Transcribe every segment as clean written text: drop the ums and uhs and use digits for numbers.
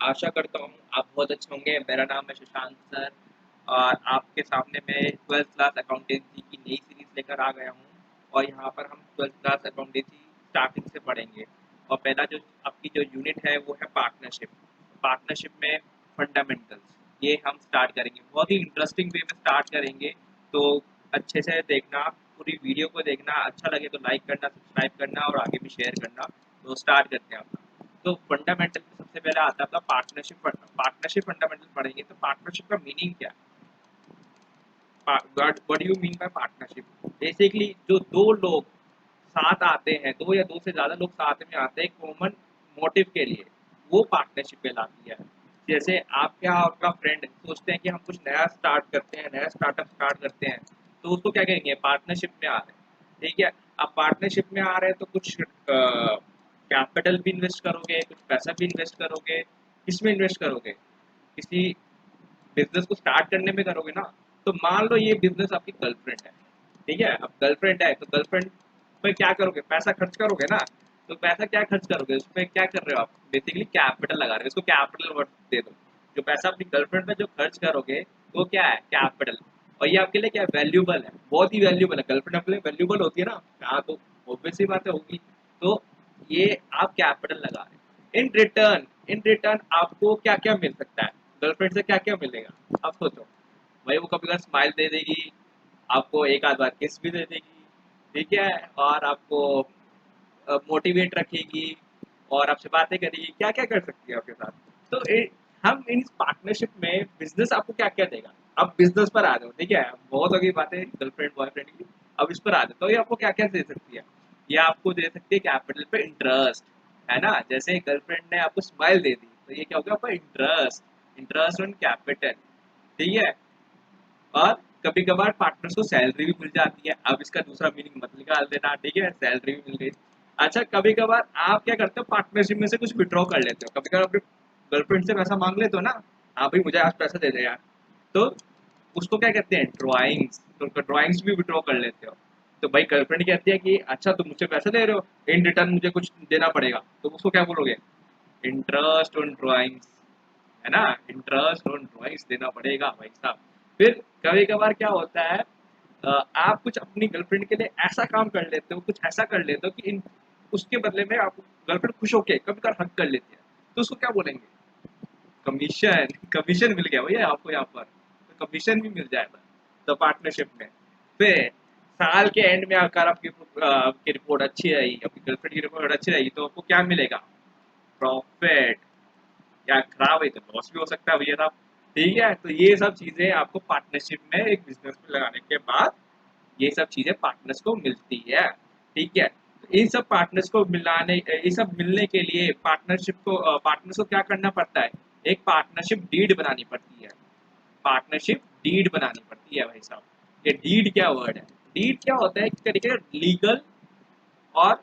आशा करता हूँ आप बहुत अच्छे होंगे। मेरा नाम है शशांक सर और आपके सामने मैं 12th क्लास अकाउंटेंसी की नई सीरीज़ लेकर आ गया हूँ और यहाँ पर हम 12th क्लास अकाउंटेंसी स्टार्टिंग से पढ़ेंगे। और पहला जो आपकी जो यूनिट है वो है पार्टनरशिप। पार्टनरशिप में फंडामेंटल्स, ये हम स्टार्ट करेंगे। बहुत ही इंटरेस्टिंग वे में स्टार्ट करेंगे, तो अच्छे से देखना, पूरी वीडियो को देखना। अच्छा लगे तो लाइक करना, सब्सक्राइब करना और आगे भी शेयर करना। तो स्टार्ट करते हैं अपना। तो फंडामेंटल में सबसे पहले आता था पार्टनरशिप। पार्टनरशिप फंडामेंटल पढ़ेंगे तो पार्टनरशिप का मीनिंग क्या है, what you mean by partnership. Basically जो दो लोग साथ आते हैं, दो या दो से ज्यादा लोग साथ में आते हैं कॉमन मोटिव के लिए, वो पार्टनरशिप कहलाती है। जैसे आप क्या, आपका फ्रेंड सोचते हैं कि हम कुछ नया स्टार्ट करते हैं, नया स्टार्टअप स्टार्ट करते हैं, तो उसको क्या कहेंगे, पार्टनरशिप में आ रहे हैं। ठीक है, अब पार्टनरशिप में आ रहे हैं तो कुछ कैपिटल भी इन्वेस्ट करोगे, कुछ पैसा भी इन्वेस्ट करोगे। किसमें इन्वेस्ट करोगे, किसी बिजनेस को स्टार्ट करने में करोगे ना। तो मान लो ये बिजनेस आपकी गर्लफ्रेंड है। ठीक है, अब गर्लफ्रेंड है तो गर्लफ्रेंड पे क्या करोगे, पैसा खर्च करोगे ना। तो पैसा क्या खर्च करोगे, उसमें क्या कर रहे हो आप, बेसिकली कैपिटल लगा रहे हो। इसको कैपिटल वर्ड दे दो। जो पैसा अपनी गर्लफ्रेंड पे जो खर्च करोगे वो क्या है, कैपिटल। और ये आपके लिए क्या है, वैल्यूबल है, बहुत ही वैल्यूबल है। गर्लफ्रेंड आपके लिए वैल्यूबल होती है ना, हाँ, तो ऑब्वियसली बात है होगी। तो ये आप कैपिटल लगा रहे हो। इन रिटर्न आपको क्या क्या मिल सकता है, गर्लफ्रेंड से क्या क्या मिलेगा आप सोचो। भाई वो कभी कभी स्माइल दे देगी, आपको एक आध बार किस भी दे देगी। ठीक है, और आपको मोटिवेट रखेगी और आपसे बातें करेगी, क्या क्या कर सकती है आपके साथ। तो हम इन पार्टनरशिप में बिजनेस आपको क्या क्या देगा। अब बिजनेस पर आ जाओ। ठीक है, बहुत होगी बातें गर्लफ्रेंड बॉयफ्रेंड की, अब इस पर आ जाओ। तो ये आपको क्या क्या दे सकती है, ये आपको दे सकती है कैपिटल पे इंटरेस्ट, है ना। जैसे गर्लफ्रेंड ने आपको स्माइल दे दी तो ये क्या हो गया आपका इंटरेस्ट, इंटरेस्ट ऑन कैपिटल। ठीक है, और कभी कभार पार्टनर्स को सैलरी भी मिल जाती है। अब इसका दूसरा मीनिंग मत निकाल देना, ठीक है, सैलरी भी मिल गई। अच्छा, कभी कभार आप क्या करते हो, पार्टनरशिप में से कुछ विड्रॉ कर लेते हो। कभी कभार अपने गर्लफ्रेंड से पैसा मांग लेते हो ना, हाँ भाई मुझे आज पैसा दे दे यार। तो उसको क्या कहते हैं, ड्रॉइंग्स। तो ड्रॉइंग्स भी विड्रॉ कर लेते हो। तो भाई गर्लफ्रेंड कहती है कि अच्छा तुम मुझे पैसे दे रहे हो, इन रिटर्न मुझे कुछ देना पड़ेगा, तो उसको क्या बोलोगे, इंटरेस्ट ऑन ड्रॉइंग्स, है ना। इंटरेस्ट ऑन ड्रॉइंग्स देना पड़ेगा भाई साहब। फिर कभी कभार क्या होता है, आप कुछ अपनी गर्लफ्रेंड के लिए ऐसा काम कर लेते हो, कुछ ऐसा कर लेते हो कि उसके बदले में आप गर्लफ्रेंड खुश होके कभी कभार हक कर लेती है, तो उसको क्या बोलेंगे, कमीशन। कमीशन मिल गया भैया आपको यहाँ पर, तो कमीशन भी मिल जाएगा तो पार्टनरशिप में। फिर साल के एंड में अगर आपकी रिपोर्ट अच्छी रही, आपकी गर्लफ्रेंड की रिपोर्ट अच्छी रही, तो आपको क्या मिलेगा, प्रॉफिट। या खराब है तो लॉस भी हो सकता है भैया साहब। ठीक है, तो ये सब चीजें आपको पार्टनरशिप में, एक बिजनेस में लगाने के बाद ये सब चीजें पार्टनर्स को मिलती है। ठीक है, तो इन सब पार्टनर्स को मिलाने, ये सब मिलने के लिए पार्टनर्स को क्या करना पड़ता है, एक पार्टनरशिप डीड बनानी पड़ती है। पार्टनरशिप डीड बनानी पड़ती है भाई साहब। ये डीड क्या वर्ड है, डीड क्या होता है, एक तरीके का लीगल और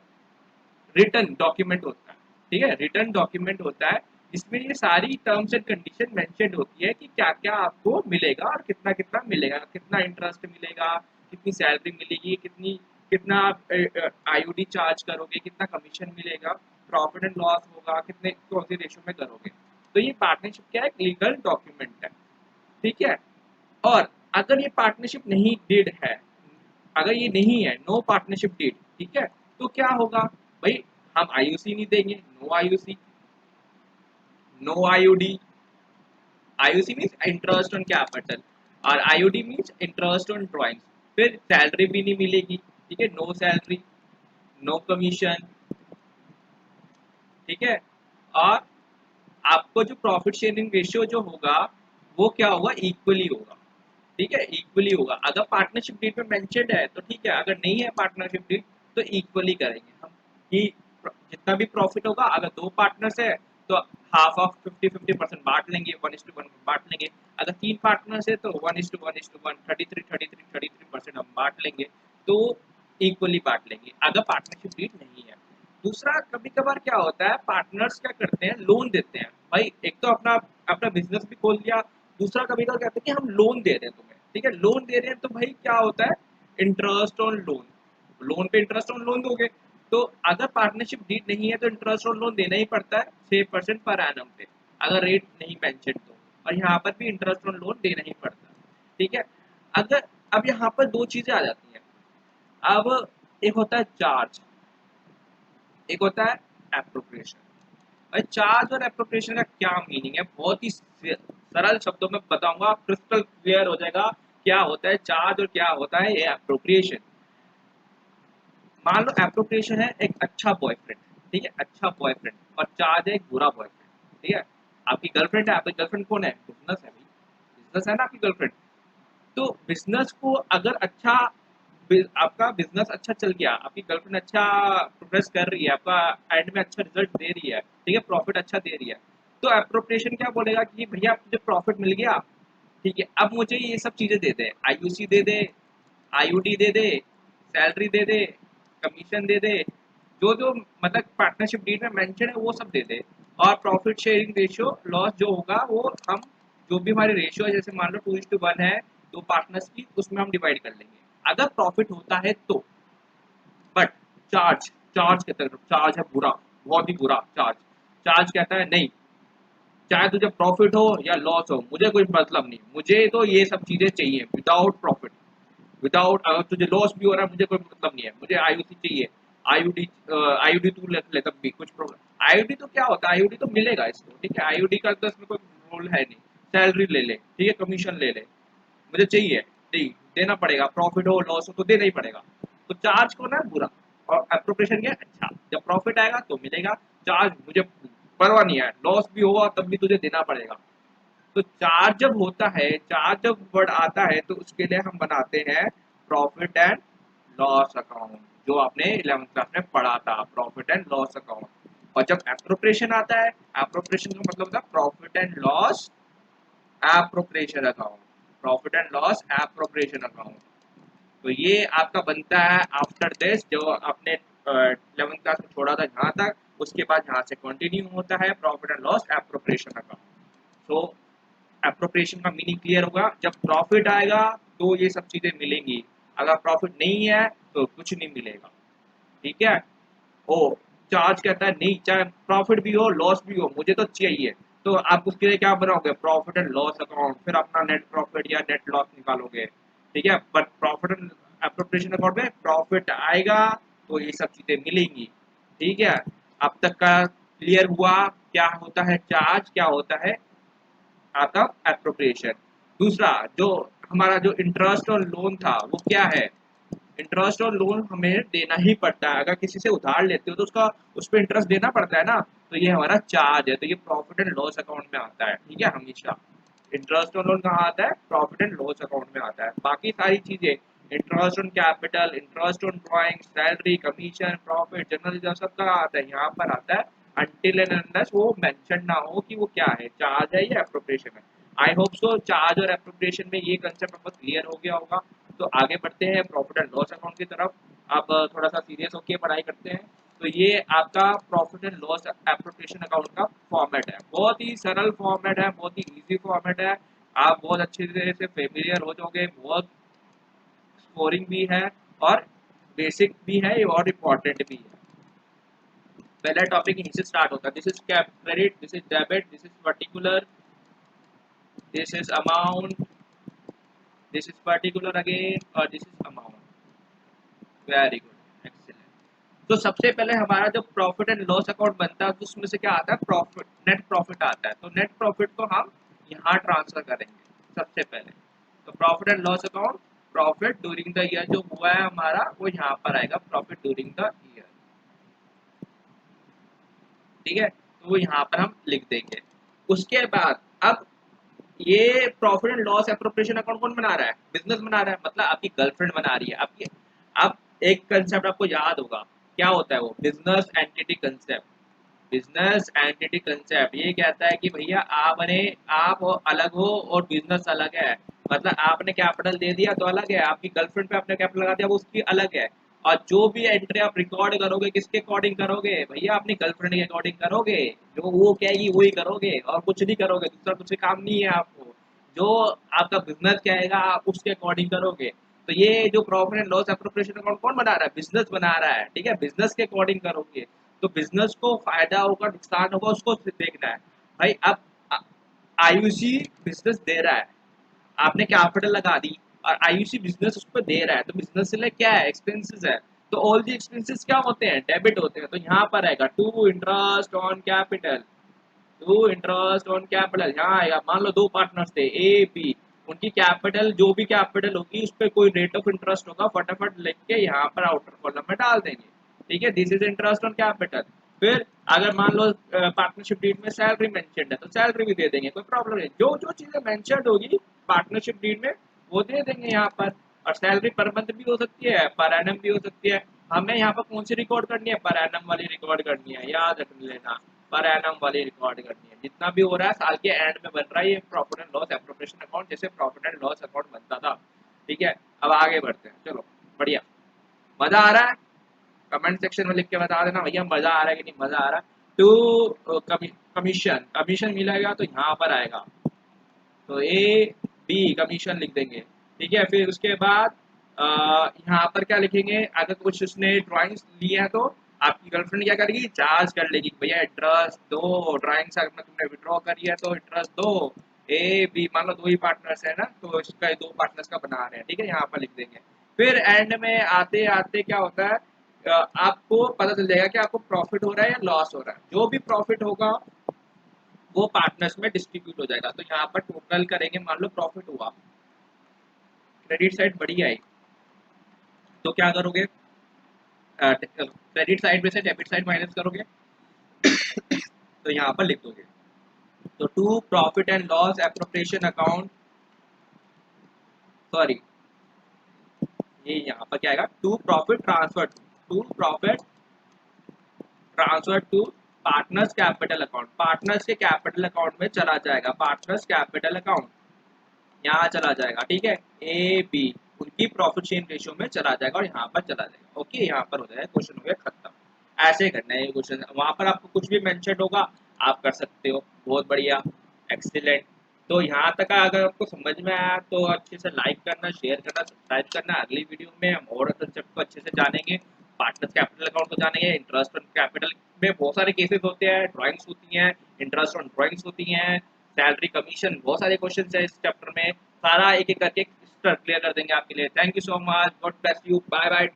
रिटर्न डॉक्यूमेंट होता है। ठीक है, रिटर्न डॉक्यूमेंट होता है। इसमें ये सारी टर्म्स एंड कंडीशन मेंशन होती है कि क्या क्या आपको मिलेगा और कितना कितना मिलेगा, कितना इंटरेस्ट मिलेगा, कितनी सैलरी मिलेगी, कितनी कितना आप आईओडी चार्ज करोगे, कितना कमीशन मिलेगा, प्रॉफिट एंड लॉस होगा, कितने कौन सी रेशो में करोगे। तो ये पार्टनरशिप क्या है, लीगल डॉक्यूमेंट है। ठीक है, और अगर ये पार्टनरशिप नहीं डीड है, अगर ये नहीं है, नो पार्टनरशिप डीड, ठीक है, तो क्या होगा भाई, हम आईयूसी नहीं देंगे, no IUC, no IOD. IUC means interest on capital और IOD means interest on drawings. फिर सैलरी भी नहीं मिलेगी। ठीक है, नो सैलरी, नो कमीशन। ठीक है, और आपको जो प्रॉफिट शेयरिंग रेशियो जो होगा वो क्या होगा, इक्वली होगा। ठीक है, इक्वली होगा। अगर पार्टनरशिप डीड में मेंशन्ड है तो ठीक है, अगर नहीं है पार्टनरशिप डीड तो इक्वली करेंगे हम कि जितना भी प्रॉफिट होगा, अगर दो पार्टनर्स है तो हाफ ऑफ 50-50% बांट लेंगे, 1:1 बांट लेंगे। अगर तीन पार्टनर्स है तो 1:1:1 33-33-33% हम बांट लेंगे। तो इक्वली बांट लेंगे अगर पार्टनरशिप डीड नहीं है। दूसरा, कभी कभार क्या होता है, पार्टनर्स क्या करते हैं, लोन देते हैं। भाई एक तो अपना अपना बिजनेस भी खोल लिया, दूसरा कभी कभार कहते हैं कि हम लोन दे रहे हैं तुम्हें। ठीक है, लोन दे रहे हैं तो भाई क्या होता है, इंटरेस्ट ऑन लोन, लोन पे इंटरेस्ट ऑन लोन दोगे। तो अगर पार्टनरशिप डीड नहीं है तो इंटरेस्ट ऑन लोन देना ही पड़ता है 6% पर एनम पे। अगर रेट नहीं मेंशन तो, और यहाँ पर भी इंटरेस्ट ऑन लोन देना ही पड़ता है। ठीक है, अगर अब यहाँ पर दो चीजें आ जाती हैं। अब एक होता है चार्ज, एक होता है एप्रोप्रिएशन। और चार्ज और एप्रोप्रिएशन का क्या मीनिंग है, बहुत ही सरल शब्दों में बताऊंगा, क्रिस्टल क्लियर हो जाएगा क्या होता है चार्ज और क्या होता है ये एप्रोप्रिएशन। मान लो एप्रोप्रिएशन है एक अच्छा बॉयफ्रेंड, ठीक है, अच्छा बॉयफ्रेंड, और चार्ज है एक बुरा बॉयफ्रेंड। ठीक है, आपकी गर्लफ्रेंड है, आपकी गर्लफ्रेंड कौन है, बिजनेस है भाई, बिजनेस है ना आपकी गर्लफ्रेंड। तो बिजनेस को अगर अच्छा, आपका बिजनेस अच्छा चल गया, आपकी गर्लफ्रेंड अच्छा प्रोग्रेस कर रही है, आपका एंड में अच्छा रिजल्ट दे रही है, ठीक है, प्रॉफिट अच्छा दे रही है, तो एप्रोप्रिएशन क्या बोलेगा कि भैया मुझे प्रॉफिट मिल गया, ठीक है, अब मुझे ये सब चीजें दे दे, आईयूसी दे दे, आईयूडी दे दे, सैलरी दे दे, कमीशन दे दे, जो जो मतलब पार्टनरशिप डीड में मेंशन है वो सब दे दे। और प्रॉफिट शेयरिंग रेशियो लॉस जो होगा वो हम, जो भी हमारी रेशियो है, जैसे मान लो 2:1 है दो पार्टनर्स की, उसमें हम डिवाइड कर लेंगे अगर प्रॉफिट होता है तो। बट चार्ज, चार्ज कहता है चार्ज है बुरा, बहुत ही बुरा चार्ज। चार्ज कहता है नहीं, चाहे तुझे प्रॉफिट हो या लॉस हो मुझे कोई मतलब नहीं, मुझे तो ये सब चीजें चाहिए विदाउट प्रॉफिट, विदाउट, अगर तुझे लॉस भी हो रहा है मुझे कोई मतलब नहीं है, मुझे आईयूसी चाहिए। आईयूडी, आईयूडी तू ले ले तब भी कुछ प्रॉब्लम। आईयूडी तो क्या होता है, आईयूडी तो मिलेगा इसको, ठीक है, आईयूडी का तो इसमें कोई रोल है नहीं। सैलरी ले ले, ठीक है, कमीशन ले ले, मुझे चाहिए, नहीं देना पड़ेगा, प्रॉफिट हो लॉस हो तो देना ही पड़ेगा। तो चार्ज को ना बुरा, और एप्रोप्रिएशन क्या अच्छा, जब प्रॉफिट आएगा तो मिलेगा, चार्ज मुझे परवाह नहीं है, लॉस भी होगा तब भी तुझे देना पड़ेगा। तो चार्ज जब होता है, चार्ज जब वर्ड आता है तो उसके लिए हम बनाते हैं प्रॉफिट एंड लॉस अकाउंट, जो आपने 11th क्लास में पढ़ा था, प्रॉफिट एंड लॉस अकाउंट। और जब एप्रोप्रिएशन आता है, एप्रोप्रिएशन का मतलब होता है profit and loss appropriation account, profit and loss appropriation account. तो ये आपका बनता है आफ्टर दिस, जो आपने 11th क्लास में छोड़ा था जहाँ तक, उसके बाद यहाँ से कंटिन्यू होता है profit and loss appropriation account. तो एप्रोप्रिएशन का मीनिंग क्लियर होगा, जब प्रॉफिट आएगा तो ये सब चीजें मिलेंगी, अगर प्रॉफिट नहीं है तो कुछ नहीं मिलेगा। ठीक है, ओ, चार्ज कहता है नहीं, चाहे प्रॉफिट भी हो लॉस भी हो मुझे तो चाहिए, तो आप उसके लिए क्या बनाओगे, प्रॉफिट एंड लॉस अकाउंट, फिर अपना नेट प्रॉफिट या नेट लॉस निकालोगे। ठीक है, but profit and appropriation account में प्रॉफिट आएगा तो ये सब चीजें मिलेंगी। ठीक है, अब तक का क्लियर हुआ क्या होता है चार्ज, क्या होता है आपका एप्रोप्रिएशन। दूसरा जो हमारा जो इंटरेस्ट और लोन था वो क्या है, इंटरेस्ट और लोन हमें देना ही पड़ता है, अगर किसी से उधार लेते हो तो उसका, उस पर इंटरेस्ट देना पड़ता है ना, तो ये हमारा चार्ज है, तो ये प्रॉफिट एंड लॉस अकाउंट में आता है। ठीक है, हमेशा इंटरेस्ट और लोन कहाँ आता है, प्रॉफिट एंड लॉस अकाउंट में आता है। बाकी सारी चीजें, interest on capital, interest on drawing, salary, commission, profit, general reserve, सब कहाँ आता है, यहाँ पर आता है, अनटिल एंड अनलेस वो मेंशन ना हो कि वो क्या है, चार्ज है या एप्रोप्रिएशन है। आई होप सो चार्ज और एप्रोप्रिएशन में ये कंसेप्ट आपको क्लियर हो गया होगा। तो आगे बढ़ते हैं प्रॉफिट एंड लॉस अकाउंट की तरफ। आप थोड़ा सा सीरियस होकर पढ़ाई करते हैं। तो ये आपका profit and loss appropriation account का फॉर्मेट है, बहुत ही सरल फॉर्मेट है, बहुत ही इजी फॉर्मेट है, आप बहुत अच्छी तरह से फेमिलियर हो जाओगे, बहुत स्कोरिंग भी है और बेसिक भी है और इम्पोर्टेंट भी है। पहला टॉपिक यहीं से स्टार्ट होता है, this is credit, this is debit, this is particular, this is amount, this is particular again, और this is amount. Very good, excellent. तो सबसे पहले हमारा जो प्रॉफिट एंड लॉस अकाउंट बनता है तो उसमें से क्या आता है, प्रॉफिट, नेट प्रॉफिट आता है। तो नेट प्रॉफिट को हम यहाँ ट्रांसफर करेंगे सबसे पहले। तो profit and loss account, profit during the year जो हुआ है हमारा वो यहाँ पर आएगा, प्रॉफिट ड्यूरिंग द ईयर। ठीक है, तो वो यहाँ पर हम लिख देंगे। उसके बाद अब ये profit and loss appropriation account कौन बना रहा है, बिजनेस बना रहा है, मतलब आपकी गर्लफ्रेंड बना रही है आपकी। अब एक कंसेप्ट आपको याद होगा, क्या होता है वो, business entity concept. Business entity concept ये कहता है कि भैया आपने, आप अलग हो और बिजनेस अलग है, मतलब आपने कैपिटल दे दिया तो अलग है, आपकी गर्लफ्रेंड पे आपने कैपिटल लगा दिया वो उसकी अलग है। और जो भी एंट्री आप रिकॉर्ड करोगे किसके अकॉर्डिंग करोगे, भैया अपनी गर्लफ्रेंड के अकॉर्डिंग करोगे, जो वो कहेगी वही करोगे और कुछ नहीं करोगे, दूसरा कुछ काम नहीं है आपको, जो आपका बिजनेस कहेगा आप उसके अकॉर्डिंग करोगे। तो ये जो profit and loss appropriation account कौन बना रहा है, बिजनेस बना रहा है। ठीक है, बिजनेस के अकॉर्डिंग करोगे तो बिजनेस को फायदा होगा नुकसान होगा उसको देखना है। भाई अब आईयूसी बिजनेस दे रहा है, आपने कैपिटल लगा दी और आईयूसी बिजनेस उस पर दे रहा है, तो बिजनेस से लिए क्या है, एक्सपेंसेस है। तो ऑल दी एक्सपेंसेस क्या होते हैं, डेबिट होते हैं। तो यहाँ पर आएगा to interest on capital, to interest on capital. यहाँ आएगा, मान लो दो पार्टनर्स थे ए बी, उनकी कैपिटल जो भी कैपिटल होगी उस पर कोई रेट ऑफ इंटरेस्ट होगा, फटाफट लिख के यहाँ पर आउटर कॉलम में डाल देंगे। ठीक है, this is interest on capital. फिर अगर मान लो पार्टनरशिप डीड में सैलरी मेंशन्ड है तो सैलरी भी दे देंगे, कोई प्रॉब्लम नहीं। जो जो चीजें मेंशन्ड होगी पार्टनरशिप डीड में वो दे देंगे यहाँ पर। और सैलरी पर मंथ भी हो सकती है, पर एनम भी हो सकती है। हमें यहाँ पर कौन सी रिकॉर्ड करनी है, पर एनम वाली रिकॉर्ड करनी है, याद रख लेना, पर एनम वाली रिकॉर्ड करनी है। जितना भी हो रहा है साल के एंड में बन रहा है, ये profit and loss appropriation account जैसे प्रॉफिट एंड लॉस अकाउंट बनता था। ठीक है, अब आगे बढ़ते हैं, चलो बढ़िया। मजा आ रहा है, कमेंट सेक्शन में लिख के बता देना भैया मजा आ रहा है कि नहीं मजा आ रहा है। टू कमीशन, कमीशन मिलेगा तो यहाँ पर आएगा, तो ए बी कमीशन लिख देंगे। ठीक है, फिर उसके बाद यहाँ पर क्या लिखेंगे, अगर कुछ उसने ड्राइंग्स ली है तो आपकी गर्लफ्रेंड क्या करेगी, चार्ज कर लेगी, भैया इंटरेस्ट दो, ड्राइंग्स अगर तुमने विड्रॉ करी है तो इंटरेस्ट दो। ए बी मान लो दो ही पार्टनर्स है ना, तो इसका दो पार्टनर्स का बना रहे हैं। ठीक है, यहाँ पर लिख देंगे। फिर एंड में आते आते क्या होता है, आपको पता चल जाएगा कि आपको प्रॉफिट हो रहा है या लॉस हो रहा है। जो भी प्रॉफिट होगा वो पार्टनर्स में डिस्ट्रीब्यूट हो जाएगा। तो यहाँ पर टोटल करेंगे, मान लो प्रॉफिट हुआ, क्रेडिट साइड बढ़ी आई, तो क्या करोगे, क्रेडिट साइड में से डेबिट साइड माइनस करोगे, तो यहाँ पर लिख दोगे। तो to profit and loss appropriation account, sorry ये यहाँ पर क्या आएगा, to profit transfer, to profit transfer to partners capital account, partners के कैपिटल अकाउंट में चला जाएगा, पार्टनर्स कैपिटल अकाउंट यहाँ चला जाएगा। ठीक है, ए बी उनकी प्रॉफिट शेयरिंग रेशियो में चला जाएगा और यहाँ पर चला जाएगा। ओके, यहाँ पर हो जाएगा, क्वेश्चन हो गया खत्म। ऐसे करना है ये क्वेश्चन, वहां पर आपको कुछ भी मेंशन होगा आप कर सकते हो। बहुत बढ़िया, एक्सीलेंट। तो यहाँ तक अगर आपको समझ में आया तो अच्छे से लाइक करना, शेयर करना, सब्सक्राइब करना। अगली वीडियो में हम और कंसेप्ट को अच्छे से जानेंगे, पार्टनर्स कैपिटल अकाउंट को जानेंगे, इंटरेस्ट ऑन कैपिटल में बहुत सारे केसेस होते हैं, ड्राइंग्स होती हैं, इंटरेस्ट ऑन ड्राइंग्स होती हैं, सैलरी कमीशन, बहुत सारे क्वेश्चन है इस चैप्टर में। सारा एक एक करके क्लियर कर देंगे आपके लिए। Thank you so much, God bless you, bye bye.